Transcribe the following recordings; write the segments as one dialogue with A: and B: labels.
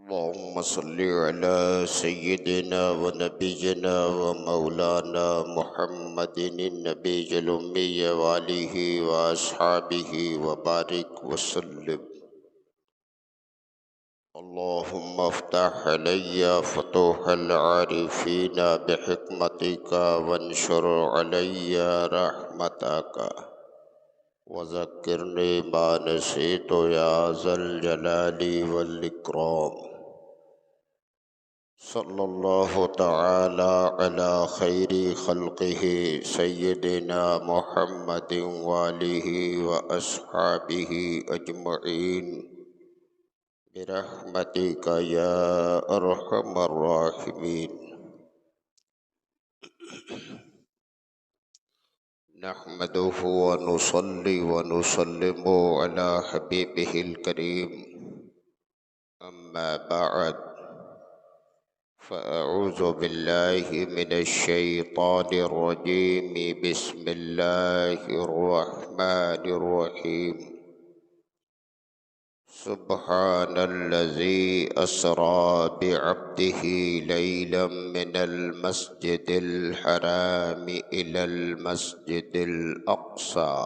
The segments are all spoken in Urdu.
A: اللهم صل على سيدنا ونبينا ومولانا محمد النبي الأمي وآله وأصحابه وبارك وسلم. اللهم افتح علي فتوح العارفين بحكمتك وانشر علي رحمتك وذكرني ما نسيت يا ذا الجلال والإكرام. صلی اللہ تعالی علی خیر خلقہ سیدنا محمد وآلہ واصحابہ اجمعین برحمتک یا ارحم الراحمین. نحمدہ ونصلی ونسلم علی حبیبہ الکریم. اما بعد فأعوذ بالله من الشيطان الرجيم. بسم الله الرحمن الرحيم. سبحان الذي أسرى بعبده ليلا من المسجد الحرام إلى المسجد الأقصى.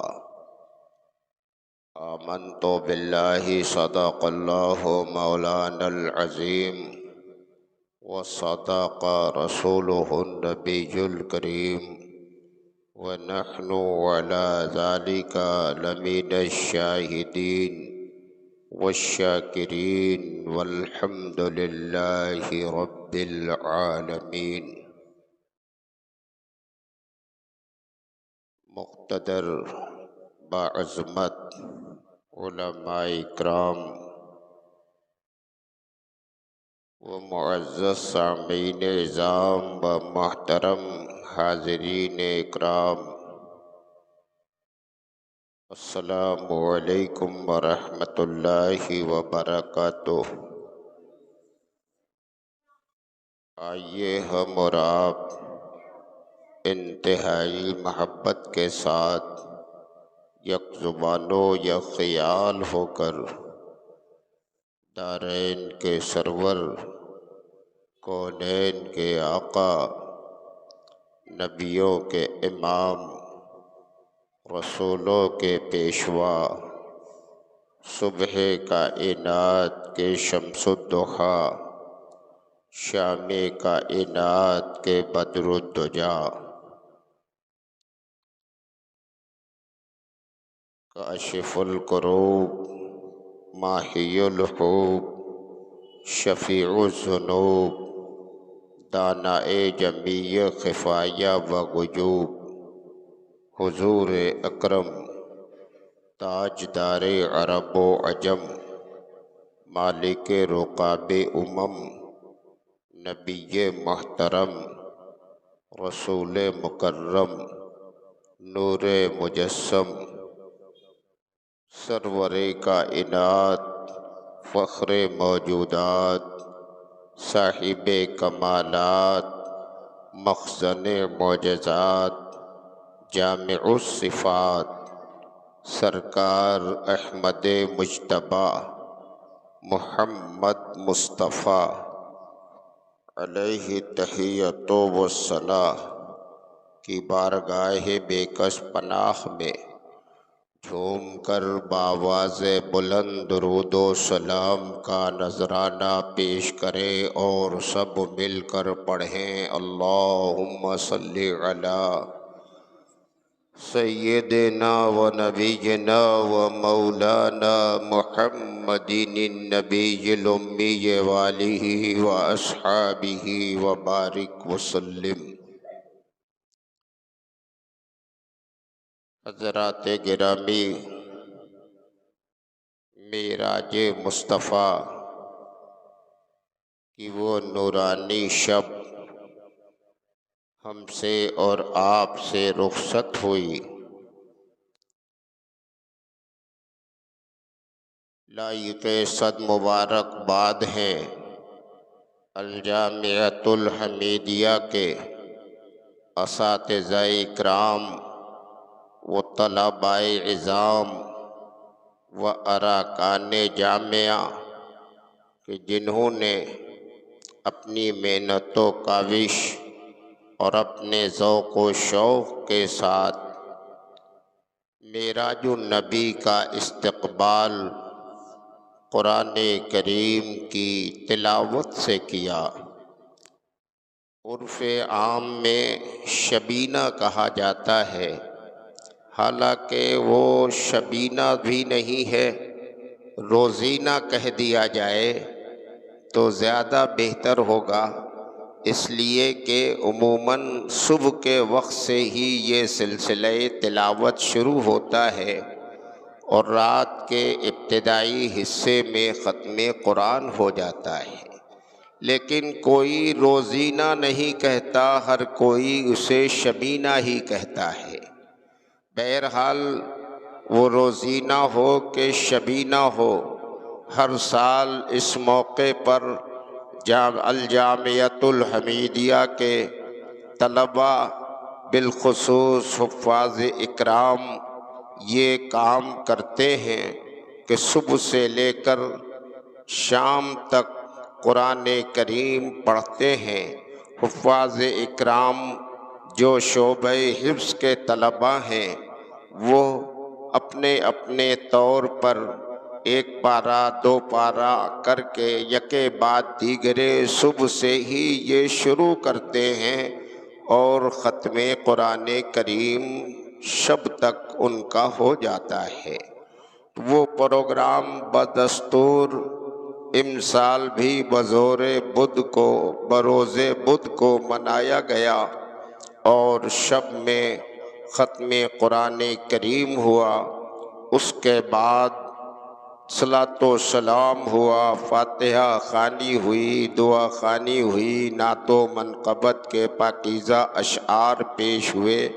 A: آمنت بالله صدق الله مولانا العظيم وصدق رسوله النبي الكريم ونحن على ذلك لمن الشاهدين والشاكرين والحمد لله رب العالمين. مقتدر باعظمت علماء اکرام و معزز سامعین اعظام و محترم حاضرین اکرام، السلام علیکم ورحمۃ اللہ وبرکاتہ. آئیے ہم اور آپ انتہائی محبت کے ساتھ یک زبان و یک خیال ہو کر دارین کے سرور، کونین کے آقا، نبیوں کے امام، رسولوں کے پیشوا، صبح کائنات کے شمس الضحیٰ، شام کائنات کے بدر الدجا، کاشف الکروب، ماحی الحوب، شفیع الذنوب، دانائے جمیع خفایا و غیوب، حضور اکرم تاجدار عرب و عجم، مالک رقاب امم، نبی محترم، رسول مکرم، نور مجسم، سرور کائنات، فخر موجودات، صاحب کمالات، مخزن معجزات، جامع الصفات، سرکار احمد مجتبی محمد مصطفیٰ علیہ تحیۃ و ثنا کی بارگاہ بے کس پناہ میں جھوم کر بآواز بلند درود و سلام کا نذرانہ پیش کریں اور سب مل کر پڑھیں. اللہم صلی علی سیدنا و نبینا و مولانا محمد النبی الامی وآلہ و اصحابہ و بارک وسلم. حضرات گرامی، معراج مصطفیٰ کی وہ نورانی شب ہم سے اور آپ سے رخصت ہوئی. لائق صد مبارکباد ہیں الجامعۃ الحمیدیہ کے اساتذہ اکرام و طلباء عظام و اراکان جامعہ کہ جنہوں نے اپنی محنت و کاوش اور اپنے ذوق و شوق کے ساتھ معراج النبی کا استقبال قرآن کریم کی تلاوت سے کیا۔ عرف عام میں شبینہ کہا جاتا ہے، حالانکہ وہ شبینہ بھی نہیں ہے، روزینہ کہہ دیا جائے تو زیادہ بہتر ہوگا، اس لیے کہ عموماً صبح کے وقت سے ہی یہ سلسلہ تلاوت شروع ہوتا ہے اور رات کے ابتدائی حصے میں ختم قرآن ہو جاتا ہے، لیکن کوئی روزینہ نہیں کہتا، ہر کوئی اسے شبینہ ہی کہتا ہے۔ بہرحال وہ روزینہ ہو کہ شبینہ ہو، ہر سال اس موقع پر الجامعۃ الحمیدیہ کے طلباء بالخصوص حفاظ اکرام یہ کام کرتے ہیں کہ صبح سے لے کر شام تک قرآن کریم پڑھتے ہیں۔ حفاظ اکرام جو شعبہ حفظ کے طلباء ہیں وہ اپنے اپنے طور پر ایک پارہ دو پارہ کر کے یکے بعد دیگرے صبح سے ہی یہ شروع کرتے ہیں اور ختم قرآن کریم شب تک ان کا ہو جاتا ہے۔ وہ پروگرام بدستور امسال بھی بروز بدھ کو منایا گیا اور شب میں ختم قرآن کریم ہوا، اس کے بعد صلاۃ و سلام ہوا، فاتحہ خوانی ہوئی، دعا خوانی ہوئی، نعت و منقبت کے پاکیزہ اشعار پیش ہوئے،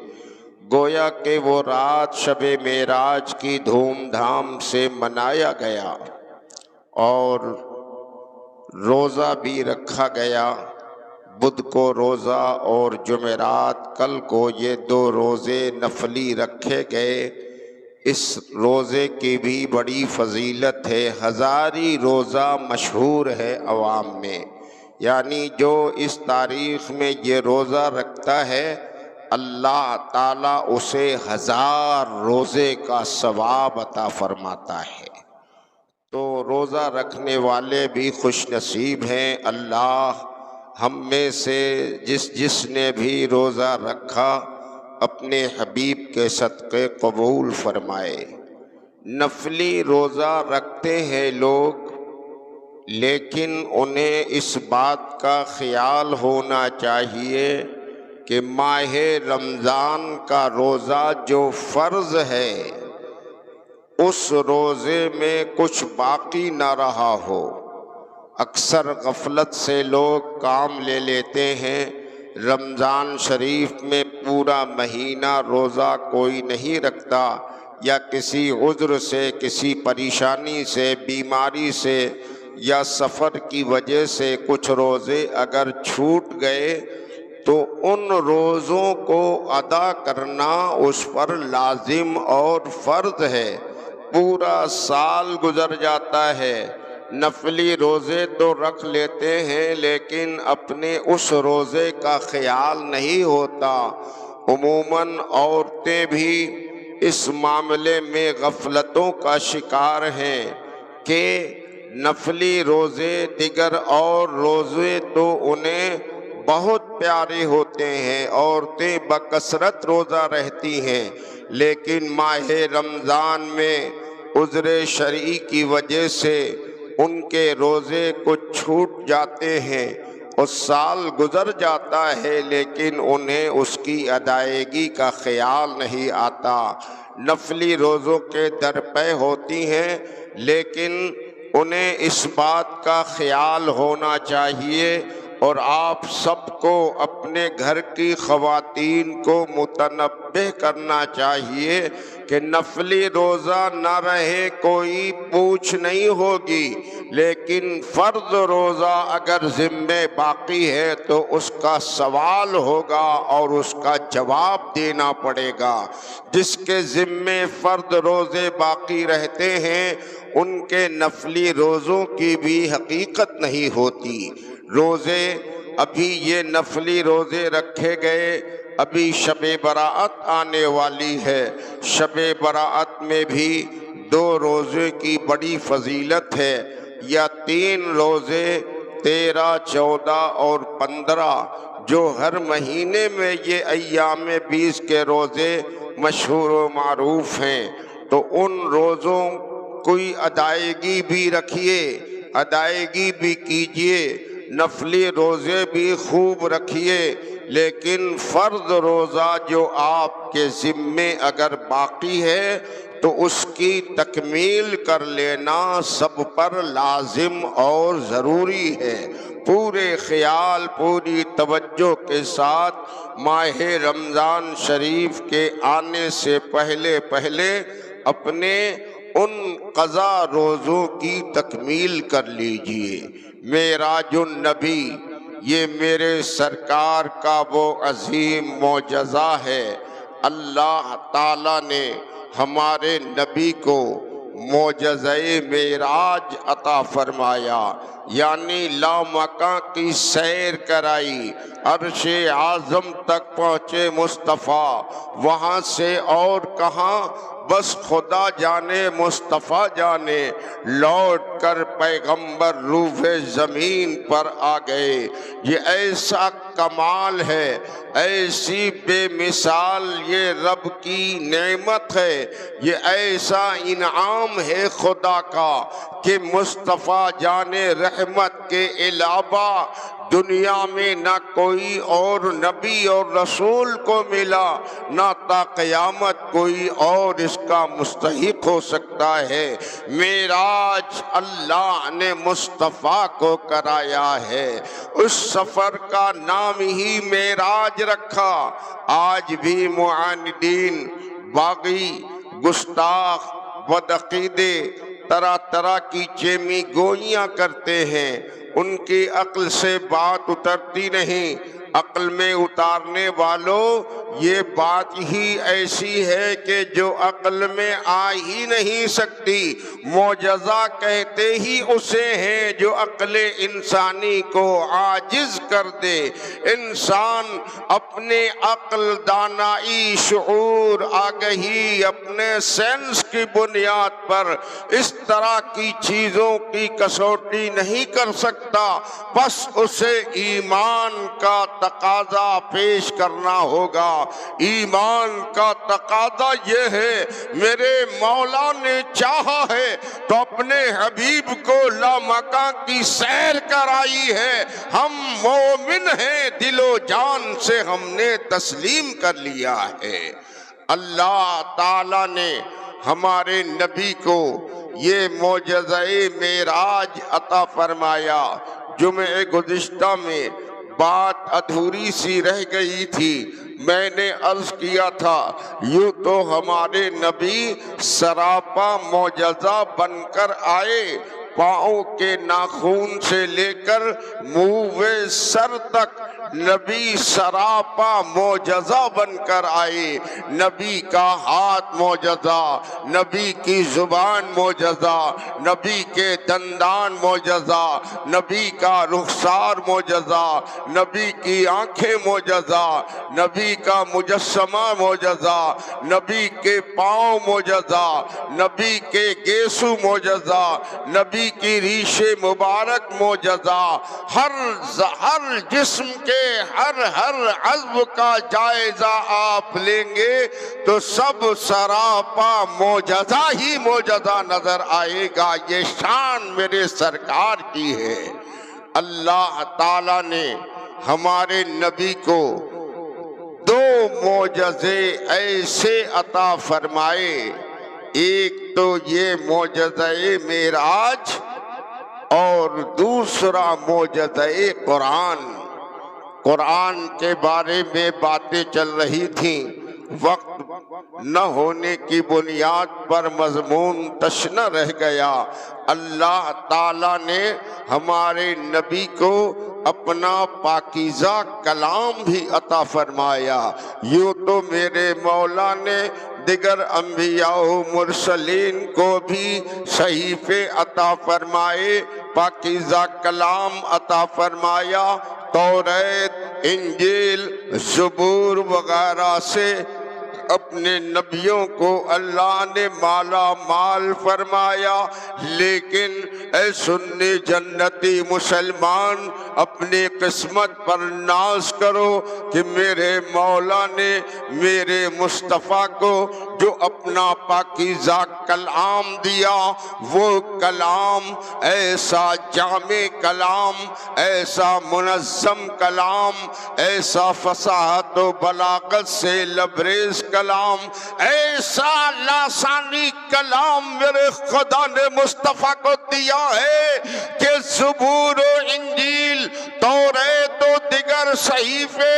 A: گویا کہ وہ رات شب معراج کی دھوم دھام سے منایا گیا اور روزہ بھی رکھا گیا۔ بدھ کو روزہ اور جمعرات کل کو یہ دو روزے نفلی رکھے گئے۔ اس روزے کی بھی بڑی فضیلت ہے، ہزاری روزہ مشہور ہے عوام میں، یعنی جو اس تاریخ میں یہ روزہ رکھتا ہے اللہ تعالیٰ اسے 1000 روزے کا ثواب عطا فرماتا ہے۔ تو روزہ رکھنے والے بھی خوش نصیب ہیں، اللہ ہم میں سے جس نے بھی روزہ رکھا اپنے حبیب کے صدقے قبول فرمائے۔ نفلی روزہ رکھتے ہیں لوگ، لیکن انہیں اس بات کا خیال ہونا چاہیے کہ ماہ رمضان کا روزہ جو فرض ہے اس روزے میں کچھ باقی نہ رہا ہو۔ اکثر غفلت سے لوگ کام لے لیتے ہیں، رمضان شریف میں پورا مہینہ روزہ کوئی نہیں رکھتا، یا کسی عذر سے، کسی پریشانی سے، بیماری سے یا سفر کی وجہ سے کچھ روزے اگر چھوٹ گئے تو ان روزوں کو ادا کرنا اس پر لازم اور فرض ہے۔ پورا سال گزر جاتا ہے، نفلی روزے تو رکھ لیتے ہیں لیکن اپنے اس روزے کا خیال نہیں ہوتا۔ عموماً عورتیں بھی اس معاملے میں غفلتوں کا شکار ہیں کہ نفلی روزے دیگر اور روزے تو انہیں بہت پیارے ہوتے ہیں، عورتیں بکثرت روزہ رہتی ہیں، لیکن ماہ رمضان میں عذر شرعی کی وجہ سے ان کے روزے کچھ چھوٹ جاتے ہیں اور سال گزر جاتا ہے لیکن انہیں اس کی ادائیگی کا خیال نہیں آتا۔ نفلی روزوں کے درپے ہوتی ہیں لیکن انہیں اس بات کا خیال ہونا چاہیے اور آپ سب کو اپنے گھر کی خواتین کو متنبہ کرنا چاہیے کہ نفلی روزہ نہ رہے کوئی پوچھ نہیں ہوگی، لیکن فرض روزہ اگر ذمہ باقی ہے تو اس کا سوال ہوگا اور اس کا جواب دینا پڑے گا۔ جس کے ذمے فرض روزے باقی رہتے ہیں ان کے نفلی روزوں کی بھی حقیقت نہیں ہوتی۔ روزے ابھی یہ نفلی روزے رکھے گئے، ابھی شب براءت آنے والی ہے، شب براءت میں بھی 2 روزے کی بڑی فضیلت ہے، یا 3 روزے 13، 14 اور 15، جو ہر مہینے میں یہ ایام 20 کے روزے مشہور و معروف ہیں۔ تو ان روزوں کوئی ادائیگی بھی رکھیے، ادائیگی بھی کیجیے، نفلی روزے بھی خوب رکھیے، لیکن فرض روزہ جو آپ کے ذمے اگر باقی ہے تو اس کی تکمیل کر لینا سب پر لازم اور ضروری ہے۔ پورے خیال، پوری توجہ کے ساتھ ماہ رمضان شریف کے آنے سے پہلے پہلے اپنے ان قضا روزوں کی تکمیل کر لیجئے۔ معراج النبی یہ میرے سرکار کا وہ عظیم معجزہ ہے۔ اللہ تعالیٰ نے ہمارے نبی کو معجزہ معراج عطا فرمایا، یعنی لامکاں کی سیر کرائی، عرش اعظم تک پہنچے مصطفیٰ، وہاں سے اور کہاں بس خدا جانے مصطفیٰ جانے، لوٹ کر پیغمبر روح زمین پر آ گئے۔ یہ ایسا کمال ہے، ایسی بے مثال یہ رب کی نعمت ہے، یہ ایسا انعام ہے خدا کا کہ مصطفیٰ جانے رحمت کے علاوہ دنیا میں نہ کوئی اور نبی اور رسول کو ملا، نہ تا قیامت کوئی اور اس کا مستحق ہو سکتا ہے۔ معراج اللہ نے مصطفیٰ کو کرایا ہے، اس سفر کا نام ہی معراج رکھا۔ آج بھی معاندین، باغی، گستاخ، بدعقیدے طرح طرح کی چیمی گوئیاں کرتے ہیں، ان کی عقل سے بات اترتی نہیں۔ عقل میں اتارنے والوں، یہ بات ہی ایسی ہے کہ جو عقل میں آ ہی نہیں سکتی۔ معجزہ کہتے ہی اسے ہیں جو عقل انسانی کو عاجز کر دے۔ انسان اپنے عقل، دانائی، شعور، آگہی، اپنے سینس کی بنیاد پر اس طرح کی چیزوں کی کسوٹی نہیں کر سکتا، بس اسے ایمان کا تقاضا پیش کرنا ہوگا۔ ایمان کا تقاضا یہ ہے، میرے مولا نے چاہا ہے تو اپنے حبیب کو لامکاں کی سیر کرائی ہے۔ ہم مومن ہیں، دل و جان سے ہم نے تسلیم کر لیا ہے۔ اللہ تعالیٰ نے ہمارے نبی کو یہ معجزہ معراج عطا فرمایا۔ جمعہ گزشتہ میں بات ادھوری سی رہ گئی تھی، میں نے عرض کیا تھا یوں تو ہمارے نبی سراپا معجزہ بن کر آئے، پاؤں کے ناخون سے لے کر منہ سر تک نبی سراپا معجزہ بن کر آئے۔ نبی کا ہاتھ معجزہ، نبی کی زبان معجزہ، نبی کے دندان معجزہ، نبی کا رخسار معجزہ، نبی کی آنکھیں معجزہ، نبی کا مجسمہ معجزہ، نبی کے پاؤں معجزہ، نبی کے گیسو معجزہ، نبی کی ریش مبارک معجزہ۔ ہر جسم کے ہر عضو کا جائزہ آپ لیں گے تو سب سراپا معجزہ ہی معجزہ نظر آئے گا۔ یہ شان میرے سرکار کی ہے۔ اللہ تعالیٰ نے ہمارے نبی کو 2 معجزے ایسے عطا فرمائے، ایک تو یہ معجزہ معراج اور دوسرا معجزہ قرآن۔ قرآن کے بارے میں باتیں چل رہی تھیں، وقت نہ ہونے کی بنیاد پر مضمون تشنہ رہ گیا۔ اللہ تعالیٰ نے ہمارے نبی کو اپنا پاکیزہ کلام بھی عطا فرمایا۔ یوں تو میرے مولا نے دیگر انبیاء و مرسلین کو بھی صحیفے عطا فرمائے، پاکیزہ کلام عطا فرمایا، توریت، انجیل، زبور وغیرہ سے اپنے نبیوں کو اللہ نے مالا مال فرمایا۔ لیکن اے سنی جنتی مسلمان، اپنی قسمت پر ناز کرو کہ میرے مولا نے میرے مصطفیٰ کو جو اپنا پاکیزہ کلام دیا، وہ کلام ایسا جامع کلام، ایسا منظم کلام، ایسا فصاحت و بلاغت سے لبریز کلام، ایسا لاسانی کلام میرے خدا نے مصطفیٰ کو دیا ہے کہ زبور و انجیل، توریت و دیگر صحیفے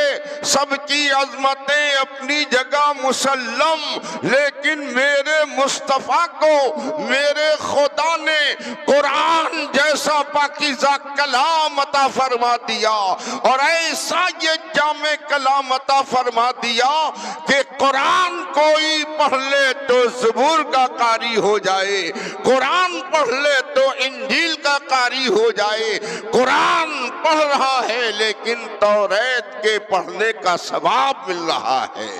A: سب کی عظمتیں اپنی جگہ مسلم، لیکن میرے مصطفیٰ کو میرے خدا نے قرآن جیسا پاکیزہ کلام عطا فرما دیا، اور ایسا یہ جامع کلام عطا فرما دیا کہ قرآن کوئی پڑھ لے تو زبور کا قاری ہو جائے، قرآن پڑھ لے تو انجیل کا قاری ہو جائے۔ قرآن پڑھ رہا ہے لیکن توریت کے پڑھنے کا ثواب مل رہا ہے۔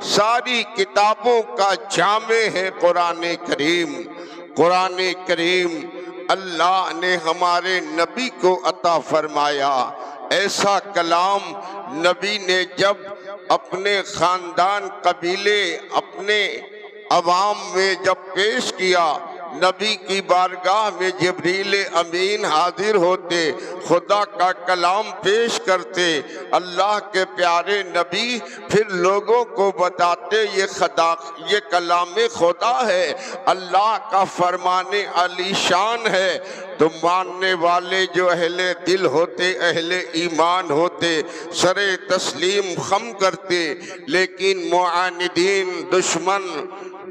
A: ساری کتابوں کا جامع ہے قرآن کریم۔ قرآن کریم اللہ نے ہمارے نبی کو عطا فرمایا، ایسا کلام نبی نے جب اپنے خاندان، قبیلے، اپنے عوام میں جب پیش کیا، نبی کی بارگاہ میں جبریل امین حاضر ہوتے، خدا کا کلام پیش کرتے، اللہ کے پیارے نبی پھر لوگوں کو بتاتے یہ کلام خدا ہے، اللہ کا فرمان علی شان ہے، تو ماننے والے جو اہل دل ہوتے، اہل ایمان ہوتے، سر تسلیم خم کرتے، لیکن معاندین، دشمن،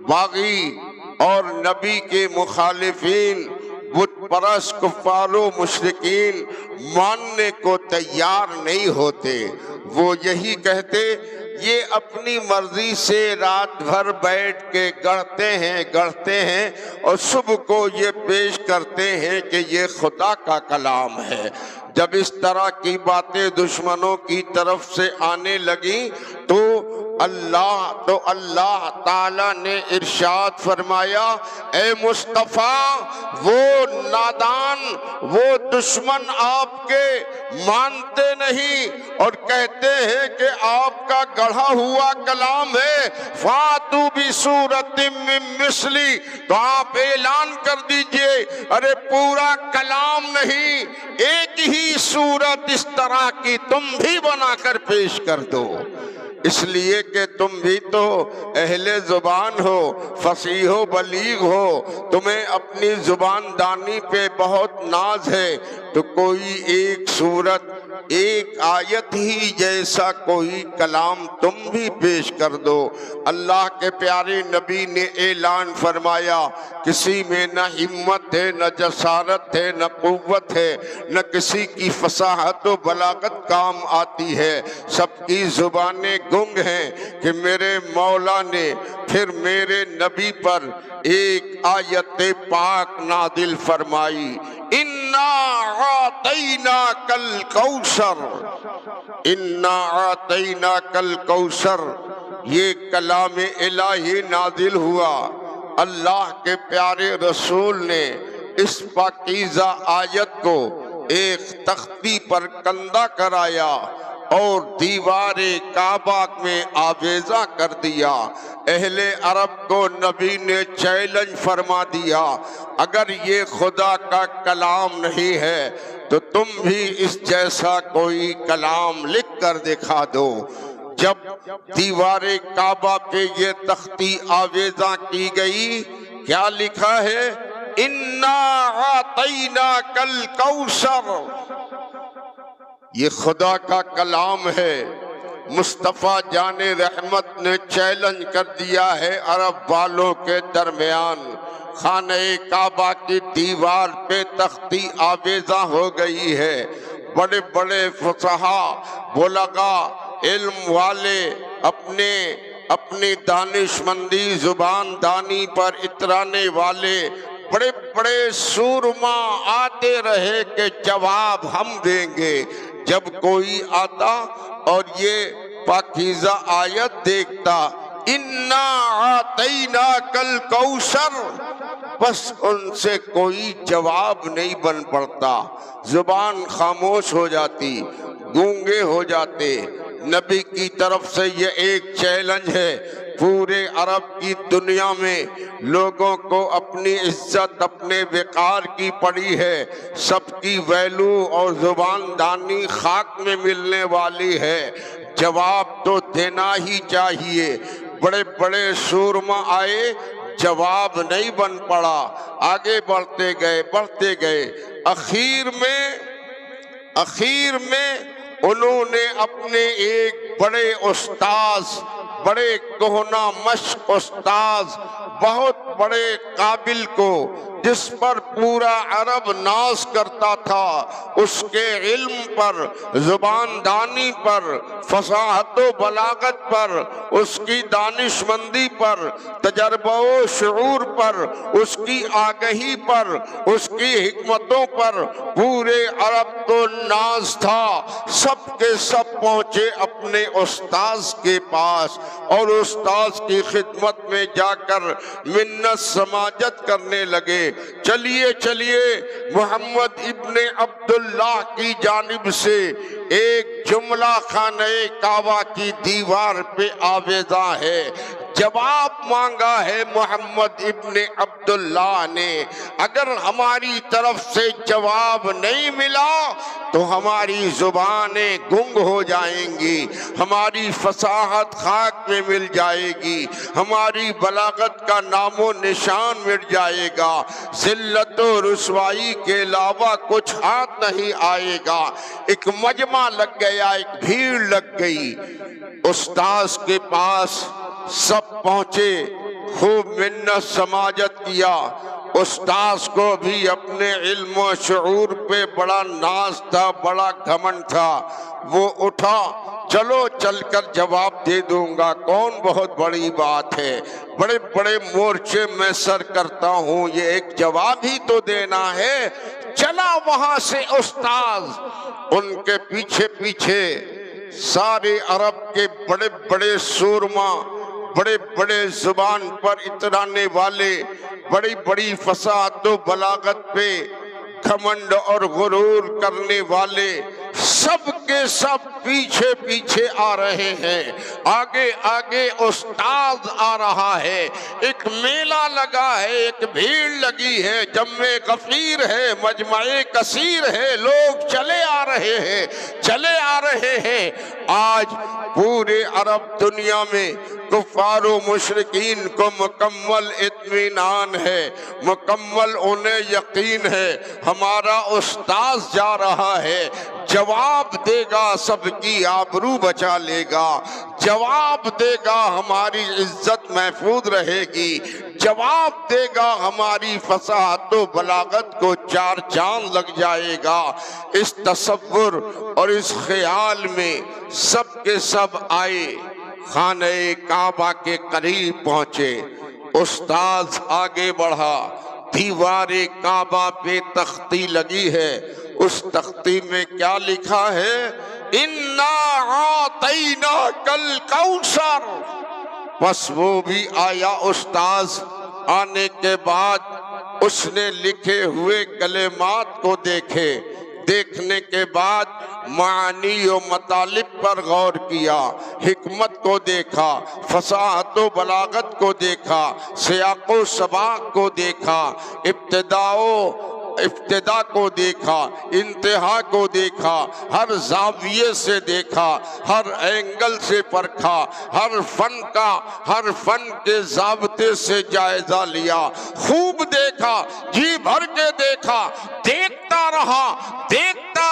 A: باغی اور نبی کے مخالفین، بت پرست کفار و مشرکین ماننے کو تیار نہیں ہوتے۔ وہ یہی کہتے، یہ اپنی مرضی سے رات بھر بیٹھ کے گڑھتے ہیں اور صبح کو یہ پیش کرتے ہیں کہ یہ خدا کا کلام ہے۔ جب اس طرح کی باتیں دشمنوں کی طرف سے آنے لگیں تو اللہ تعالیٰ نے ارشاد فرمایا، اے مصطفیٰ، وہ نادان، وہ دشمن آپ کے مانتے نہیں اور کہتے ہیں کہ آپ کا گڑھا ہوا کلام ہے، فاتو بسورۃ من مثلی، تو آپ اعلان کر دیجئے، ارے پورا کلام نہیں، ایک ہی سورت اس طرح کی تم بھی بنا کر پیش کر دو، اس لیے کہ تم بھی تو اہل زبان ہو، فصیح و بلیغ ہو، تمہیں اپنی زبان دانی پہ بہت ناز ہے، تو کوئی ایک سورت، ایک آیت ہی جیسا کوئی کلام تم بھی پیش کر دو۔ اللہ کے پیارے نبی نے اعلان فرمایا، کسی میں نہ ہمت ہے، نہ جسارت ہے، نہ قوت ہے، نہ کسی کی فصاحت و بلاغت کام آتی ہے، سب کی زبانیں گنگ ہیں، کہ میرے مولا نے پھر میرے نبی پر ایک آیت پاک نازل فرمائی، اِنَّا أَعْطَيْنَاكَ الْكَوْثَرَ، اِنَّا أَعْطَيْنَاكَ الْكَوْثَرَ، یہ کلام الہی نازل ہوا۔ اللہ کے پیارے رسول نے اس پاکیزہ آیت کو ایک تختی پر کندہ کرایا اور دیوار کعبہ میں آویزہ کر دیا۔ اہل عرب کو نبی نے چیلنج فرما دیا، اگر یہ خدا کا کلام نہیں ہے تو تم بھی اس جیسا کوئی کلام لکھ کر دکھا دو۔ جب دیوار کعبہ پہ یہ تختی آویزہ کی گئی، کیا لکھا ہے؟ اِنَّا أَعْطَيْنَاكَ الْكَوْثَرَ، یہ خدا کا کلام ہے۔ مصطفیٰ جان رحمت نے چیلنج کر دیا ہے عرب والوں کے درمیان۔ خانہ کعبہ کی دیوار پہ تختی آویزہ ہو گئی ہے، بڑے بڑے فصحا، بلغا، علم والے اپنے اپنی دانشمندی زبان دانی پر اترانے والے بڑے بڑے سورما آتے رہے کہ جواب ہم دیں گے۔ جب کوئی آتا اور یہ پاکیزہ آیت دیکھتا اِنَّا أَعْطَيْنَاكَ الْكَوْثَرَ، بس ان سے کوئی جواب نہیں بن پڑتا، زبان خاموش ہو جاتی، گونگے ہو جاتے۔ نبی کی طرف سے یہ ایک چیلنج ہے، پورے عرب کی دنیا میں لوگوں کو اپنی عزت اپنے وقار کی پڑی ہے، سب کی ویلو اور زبان دانی خاک میں ملنے والی ہے، جواب تو دینا ہی چاہیے۔ بڑے بڑے سورما آئے، جواب نہیں بن پڑا، آگے بڑھتے گئے، اخیر میں انہوں نے اپنے ایک بڑے استاذ، بڑے کہنا مشق استاذ، بہت بڑے قابل کو، جس پر پورا عرب ناز کرتا تھا، اس کے علم پر، زبان دانی پر، فصاحت و بلاغت پر، اس کی دانشمندی پر، تجربہ و شعور پر، اس کی آگہی پر، اس کی حکمتوں پر پورے عرب کو ناز تھا۔ سب کے سب پہنچے اپنے استاذ کے پاس اور استاذ کی خدمت میں جا کر منت سماجت کرنے لگے۔ چلیے محمد ابن عبداللہ کی جانب سے ایک جملہ خانہ کعبہ کی دیوار پہ آویزاں ہے، جواب مانگا ہے محمد ابن عبداللہ نے۔ اگر ہماری طرف سے جواب نہیں ملا تو ہماری زبانیں گنگ ہو جائیں گی، ہماری فصاحت خاک میں مل جائے گی، ہماری بلاغت کا نام و نشان مٹ جائے گا، ذلت و رسوائی کے علاوہ کچھ ہاتھ نہیں آئے گا۔ ایک مجمع لگ گیا، ایک بھیڑ لگ گئی، استاذ کے پاس سب پہنچے، خوب منت سماجت کیا۔ استاذ کو بھی اپنے علم و شعور پہ بڑا ناز تھا، بڑا گھمنڈ تھا۔ وہ اٹھا، چل کر جواب دے دوں گا، کون بہت بڑی بات ہے، بڑے بڑے مورچے میں سر کرتا ہوں، یہ ایک جواب ہی تو دینا ہے۔ چلا وہاں سے استاذ، ان کے پیچھے سارے عرب کے بڑے بڑے سورما، بڑے بڑے زبان پر اترانے والے، بڑی بڑی فصاحت و بلاغت پہ گھمنڈ اور غرور کرنے والے، سب کے سب پیچھے آ رہے ہیں، آگے استاذ آ رہا ہے۔ ایک میلہ لگا ہے، ایک بھیڑ لگی ہے، جمع غفیر ہے، مجمع کثیر ہے، لوگ چلے آ رہے ہیں۔ آج پورے عرب دنیا میں کفار و مشرکین کو مکمل اطمینان ہے، مکمل انہیں یقین ہے، ہمارا استاذ جا رہا ہے، جواب دے گا، سب کی آبرو بچا لے گا، جواب دے گا، ہماری عزت محفوظ رہے گی، جواب دے گا، ہماری فصاحت و بلاغت کو چار چاند لگ جائے گا۔ اس تصور اور اس خیال میں سب کے سب آئے، خانہ کعبہ کے قریب پہنچے، استاذ آگے بڑھا، دیوار کعبہ پہ تختی لگی ہے، اس تختی میں کیا لکھا ہے؟ اِنَّا أَعْطَيْنَاكَ الْكَوْثَرَ۔ بس وہ بھی آیا استاذ، آنے کے بعد اس نے لکھے ہوئے کلمات کو دیکھنے کے بعد معانی و مطالب پر غور کیا، حکمت کو دیکھا، فصاحت و بلاغت کو دیکھا، سیاق و سباق کو دیکھا، ابتدا کو دیکھا، انتہا کو دیکھا، ہر زاویے سے دیکھا، ہر اینگل سے پرکھا، ہر فن کے ضابطے سے جائزہ لیا، خوب دیکھا، جی بھر کے دیکھا، دیکھتا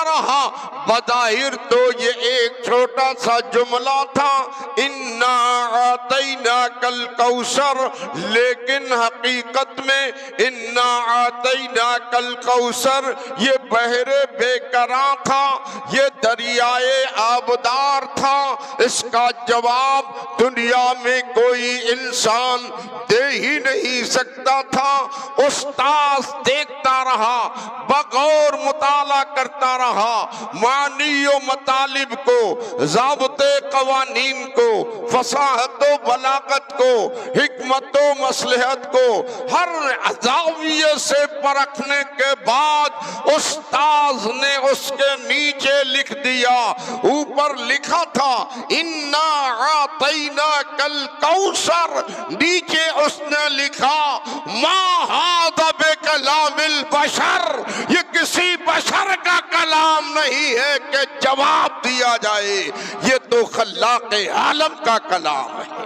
A: رہا۔ بظاہر تو یہ ایک چھوٹا سا جملہ تھا، انا اعطیناک الکوثر، لیکن حقیقت میں انا اعطیناک الکوثر یہ بحر بے کراں تھا، یہ دریائے آبدار تھا۔ اس کا جواب دنیا میں کوئی انسان دے ہی نہیں سکتا تھا۔ استاذ دیکھتا رہا، بغور مطالعہ کرتا رہا، معانی و مطالب کو، ضابطے قوانین کو، فصاحت و بلاغت کو، حکمت و مصلحت کو ہر زاویے سے پرکھنے کے بعد استاذ نے اس کے نیچے لکھ دیا، اوپر لکھا تھا انا اعطیناک الکوثر، نیچے اس نے لکھا ما ھذا بکلام البشر، یہ کسی بشر کا کلام نہیں ہے کہ جواب دیا جائے، یہ تو خلاق عالم کا کلام ہے۔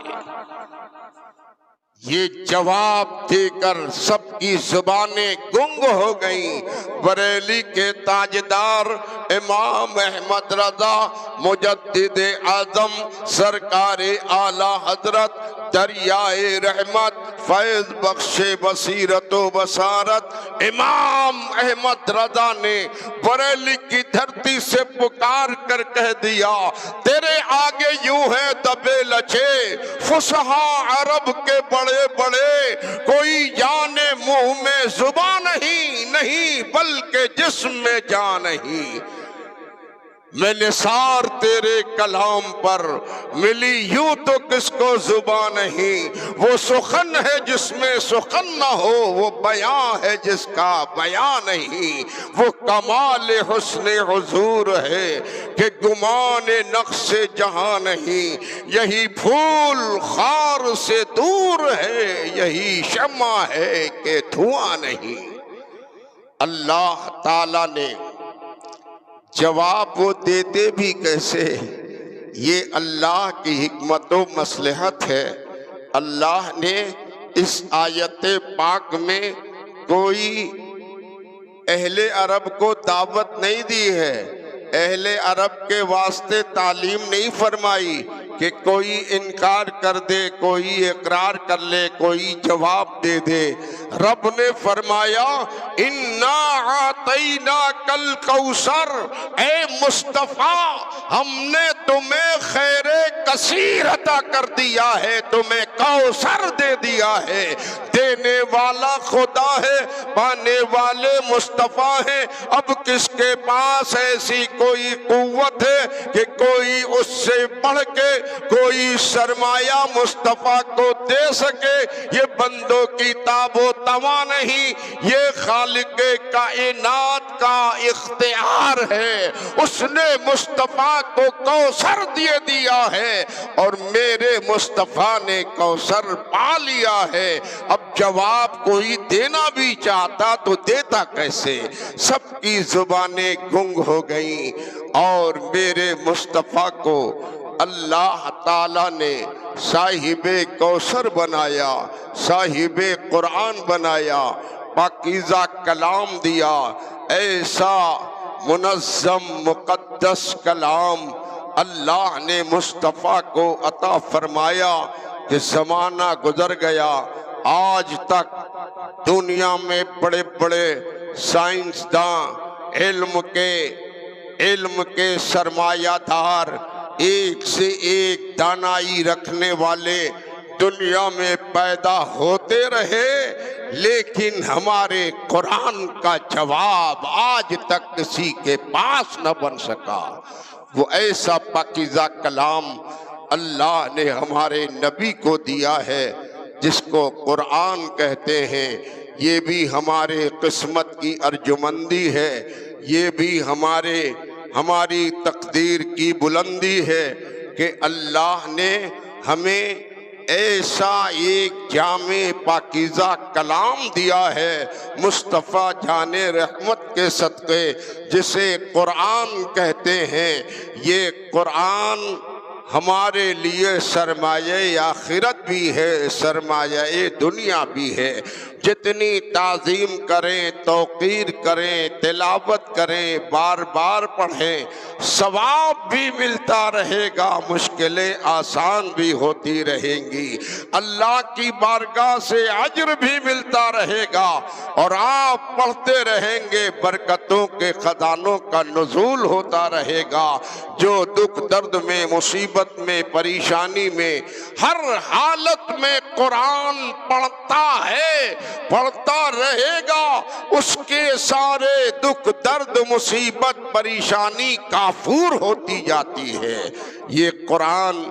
A: یہ جواب دے کر سب کی زبانیں گنگ ہو گئیں۔ بریلی کے تاجدار امام احمد رضا مجدد اعظم سرکار اعلی حضرت دریائے رحمت فیض بخش بصیرت و بصارت امام احمد رضا نے بریلی کی دھرتی سے پکار کر کہہ دیا، تیرے آگے یوں ہے دبے لچے فصحاء عرب کے بڑے بڑے، کوئی جانے منہ میں زبان نہیں بلکہ جسم میں جان نہیں۔ میں نثار تیرے کلام پر ملی، یوں تو کس کو زبان نہیں۔ وہ سخن ہے جس میں سخن نہ ہو، وہ بیان ہے جس کا بیان نہیں۔ وہ کمال حسن حضور ہے کہ گمان نقص جہاں نہیں۔ یہی پھول خار سے دور ہے، یہی شمع ہے کہ دھواں نہیں۔ اللہ تعالیٰ نے جواب وہ دیتے بھی کیسے، یہ اللہ کی حکمت و مصلحت ہے۔ اللہ نے اس آیت پاک میں کوئی اہل عرب کو دعوت نہیں دی ہے، اہل عرب کے واسطے تعلیم نہیں فرمائی کہ کوئی انکار کر دے، کوئی اقرار کر لے، کوئی جواب دے دے۔ رب نے فرمایا انا اعطیناک الکوثر، اے مصطفیٰ ہم نے تمہیں خیر کثیر عطا کر دیا ہے، تمہیں کوثر دے دیا ہے۔ دینے والا خدا ہے، پانے والے مصطفیٰ ہیں۔ اب کس کے پاس ایسی کوئی قوت ہے کہ کوئی اس سے بڑھ کے کوئی سرمایہ مصطفیٰ کو دے سکے؟ یہ بندوں کی تاب و تواں نہیں، یہ خالق کائنات کا اختیار ہے۔ اس نے مصطفیٰ کو کوثر دے دیا ہے اور میرے مصطفیٰ نے کوثر پا لیا ہے۔ اب جواب کوئی دینا بھی چاہتا تو دیتا کیسے؟ سب کی زبانیں گنگ ہو گئیں اور میرے مصطفیٰ کو اللہ تعالیٰ نے صاحب کوثر بنایا، صاحب قرآن بنایا، پاکیزہ کلام دیا، ایسا منظم مقدس کلام اللہ نے مصطفیٰ کو عطا فرمایا کہ زمانہ گزر گیا، آج تک دنیا میں بڑے بڑے سائنسداں، علم کے سرمایہ دار، ایک سے ایک دانائی رکھنے والے دنیا میں پیدا ہوتے رہے، لیکن ہمارے قرآن کا جواب آج تک کسی کے پاس نہ بن سکا۔ وہ ایسا پاکیزہ کلام اللہ نے ہمارے نبی کو دیا ہے جس کو قرآن کہتے ہیں۔ یہ بھی ہمارے قسمت کی ارجمندی ہے، یہ بھی ہماری تقدیر کی بلندی ہے کہ اللہ نے ہمیں ایسا ایک جامع پاکیزہ کلام دیا ہے مصطفیٰ جان رحمت کے صدقے، جسے قرآن کہتے ہیں۔ یہ قرآن ہمارے لیے سرمایہ آخرت بھی ہے، سرمایہ دنیا بھی ہے۔ جتنی تعظیم کریں، توقیر کریں، تلاوت کریں، بار بار پڑھیں، ثواب بھی ملتا رہے گا، مشکلیں آسان بھی ہوتی رہیں گی، اللہ کی بارگاہ سے اجر بھی ملتا رہے گا، اور آپ پڑھتے رہیں گے، برکتوں کے خزانوں کا نزول ہوتا رہے گا۔ جو دکھ درد میں، مصیبت میں، پریشانی میں، ہر حالت میں قرآن پڑھتا ہے، پڑھتا رہے گا، اس کے سارے دکھ درد مصیبت پریشانی کافور ہوتی جاتی ہے۔ یہ قرآن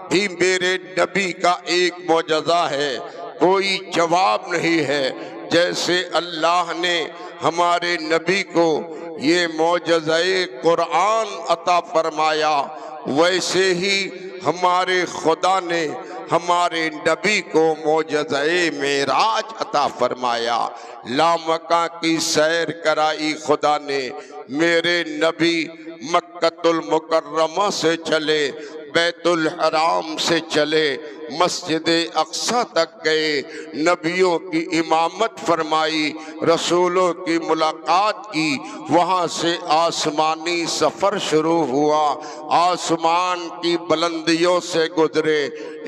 A: بھی میرے نبی کا ایک معجزہ ہے، کوئی جواب نہیں ہے۔ جیسے اللہ نے ہمارے نبی کو یہ معجزہ قرآن عطا فرمایا، ویسے ہی ہمارے خدا نے ہمارے نبی کو معجزہ معراج عطا فرمایا۔ لامکاں کی سیر کرائی خدا نے، میرے نبی مکہ المکرمہ سے چلے، بیت الحرام سے چلے، مسجد اقصی تک گئے، نبیوں کی امامت فرمائی، رسولوں کی ملاقات کی، وہاں سے آسمانی سفر شروع ہوا، آسمان کی بلندیوں سے گزرے،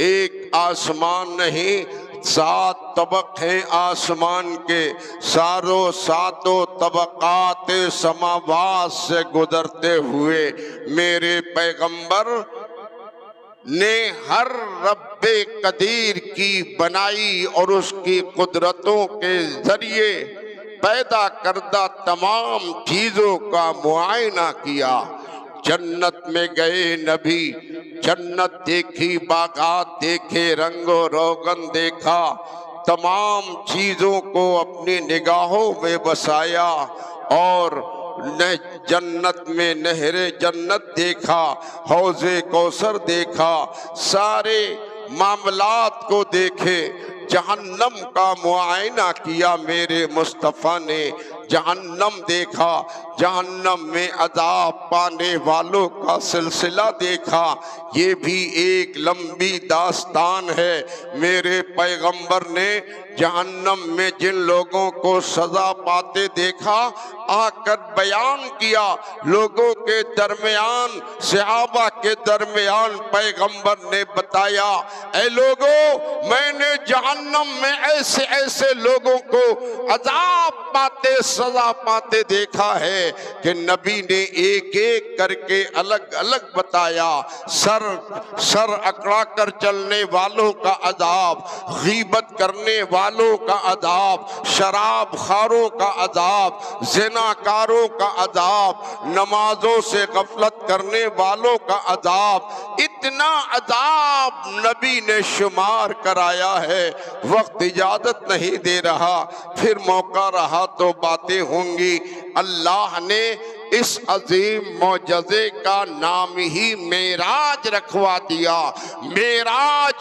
A: ایک آسمان نہیں 7 طبق ہیں آسمان کے، ساتوں طبقات سماوات سے گزرتے ہوئے میرے پیغمبر نے ہر رب قدیر کی بنائی اور اس کی قدرتوں کے ذریعے پیدا کردہ تمام چیزوں کا معائنہ کیا۔ جنت میں گئے نبی، جنت دیکھی، باغات دیکھے، رنگ و روغن دیکھا، تمام چیزوں کو اپنی نگاہوں میں بسایا، اور جنت میں نہر جنت دیکھا، حوض کوثر دیکھا، سارے معاملات کو دیکھے۔ جہنم کا معائنہ کیا میرے مصطفیٰ نے، جہنم دیکھا، جہنم میں عذاب پانے والوں کا سلسلہ دیکھا۔ یہ بھی ایک لمبی داستان ہے۔ میرے پیغمبر نے جہنم میں جن لوگوں کو سزا پاتے دیکھا، آ کر بیان کیا، لوگوں کے درمیان، صحابہ کے درمیان پیغمبر نے بتایا، اے لوگوں، میں نے جہنم میں ایسے ایسے لوگوں کو عذاب پاتے، سزا پاتے دیکھا ہے کہ نبی نے ایک ایک کر کے الگ الگ بتایا۔ سر اکڑا کر چلنے والوں کا عذاب، غیبت کرنے والوں کا عذاب، شراب خوروں کا عذاب، زنا کاروں کا عذاب، نمازوں سے غفلت کرنے والوں کا عذاب، اتنا عذاب نبی نے شمار کرایا ہے۔ وقت اجازت نہیں دے رہا، پھر موقع رہا تو باتیں ہوں گی۔ اللہ نے اس عظیم معجزے کا نام ہی معراج رکھوا دیا۔ معراج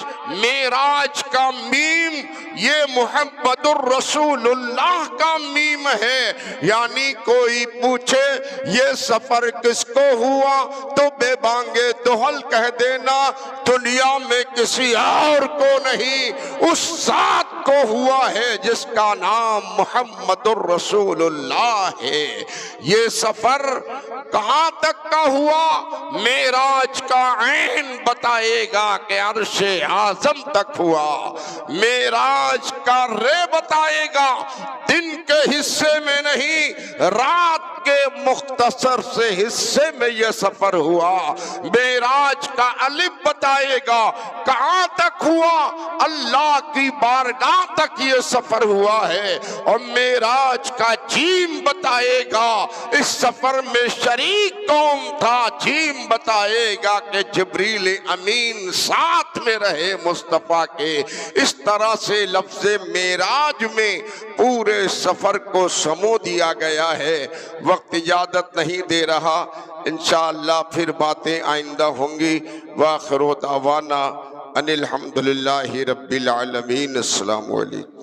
A: کا میم یہ محمد الرسول اللہ کا میم ہے، یعنی کوئی پوچھے یہ سفر کس کو ہوا تو بے بانگے دہل کہہ دینا، دنیا میں کسی اور کو نہیں، اس ذات کو ہوا ہے جس کا نام محمد الرسول اللہ ہے۔ یہ سفر کہاں تک کا ہوا؟ معراج کا عین بتائے گا کہ عرش اعظم تک ہوا۔ معراج کا رے بتائے گا، دن کے حصے میں نہیں، رات کے مختصر سے حصے میں یہ سفر ہوا۔ معراج کا الف بتائے گا کہاں تک ہوا، اللہ کی بارگاہ تک یہ سفر ہوا ہے۔ اور معراج کا جیم بتائے گا اس سفر میں شریک کون تھا، جیم بتائے گا کہ جبریل امین ساتھ میں رہے مصطفیٰ کے۔ اس طرح سے لفظ معراج میں پورے سفر کو سمو دیا گیا ہے۔ وقت اجازت نہیں دے رہا، انشاءاللہ پھر باتیں آئندہ ہوں گی۔ وآخر دعوانا ان الحمدللہ رب العالمین۔ السلام علیکم۔